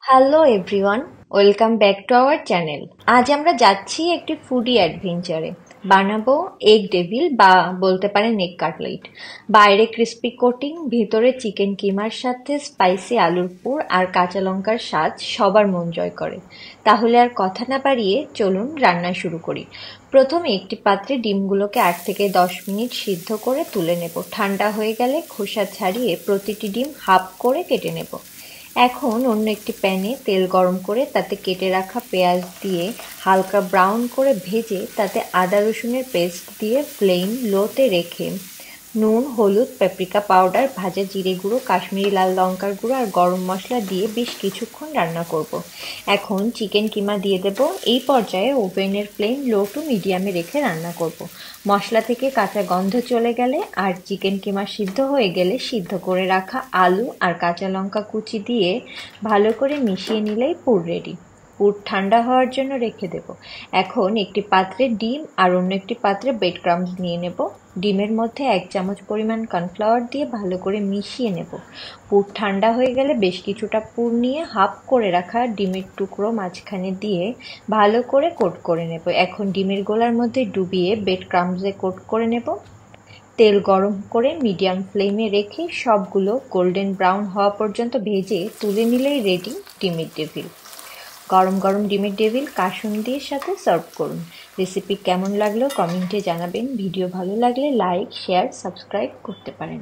Hello everyone, welcome back to our channel. আজ আমরা যাচ্ছি একটি ফুডি অ্যাডভেঞ্চারে। বানাবো এগ ডেভিল বা বলতে পারেন এগ কাটলেট। বাইরে ক্রিস্পি কোটিং, ভিতরে চিকেন কিমার সাথে স্পাইসি আলুর পুর আর কাঁচা লঙ্কার স্বাদ সবার মন জয় করে। তাহলে আর কথা না বাড়িয়ে চলুন রান্না শুরু করি। প্রথমে একটি পাত্রে ডিমগুলোকে 8 থেকে 10 মিনিট সিদ্ধ করে তুলে নেব। ঠান্ডা হয়ে গেলে খোসা ছাড়িয়ে প্রতিটি ডিম হাফ করে কেটে নেব। এখন অন্য একটি প্যানে তেল গরম করে তাতে কেটে রাখা পেঁয়াজ দিয়ে হালকা ব্রাউন করে ভেজে তাতে আদা রসুনের পেস্ট দিয়ে ফ্লেম লোতে রেখে নুন, হলুদ, পাপরিকা পাউডার, ভাজা জিরে গুঁড়ো, কাশ্মীরি লাল লঙ্কার গুঁড়ো আর গরম মশলা দিয়ে বেশ কিছুক্ষণ রান্না করব। এখন চিকেন কিমা দিয়ে দেব। এই পর্যায়ে ওভেনের ফ্লেম লো টু মিডিয়ামে রেখে রান্না করব। মশলা থেকে কাঁচা গন্ধ চলে গেলে আর চিকেন কিমা সিদ্ধ হয়ে গেলে সিদ্ধ করে রাখা আলু আর কাঁচা লঙ্কা কুচি দিয়ে ভালো করে মিশিয়ে নিলেই পুর রেডি। পুর ঠান্ডা হওয়ার জন্য রেখে দেব। এখন একটি পাত্রে ডিম আর অন্য একটি পাত্রে ব্রেড ক্রাম্বস নিয়ে নেব। ডিমের মধ্যে 1 চামচ পরিমাণ কর্নফ্লাওয়ার দিয়ে ভালো করে মিশিয়ে নেব। পুর ঠান্ডা হয়ে গেলে বেশ কিছুটা পুর নিয়ে হাফ করে রাখা ডিমের টুকরো মাঝখানে দিয়ে ভালো করে কোট করে নেব। এখন ডিমের গোলার মধ্যে ডুবিয়ে ব্রেড ক্রাম্বসে কোট করে নেব। তেল গরম করে মিডিয়াম ফ্লেমে রেখে সবগুলো গোল্ডেন ব্রাউন হওয়া পর্যন্ত ভেজে তুলে নিলেই রেডি ডিমের ডেভিল। গরম গরম ডিমের ডেভিল কাসুন্দির সাথে সার্ভ করুন। রেসিপি কেমন লাগলো কমেন্টে জানাবেন। ভিডিও ভালো লাগলে লাইক, শেয়ার, সাবস্ক্রাইব করতে পারেন।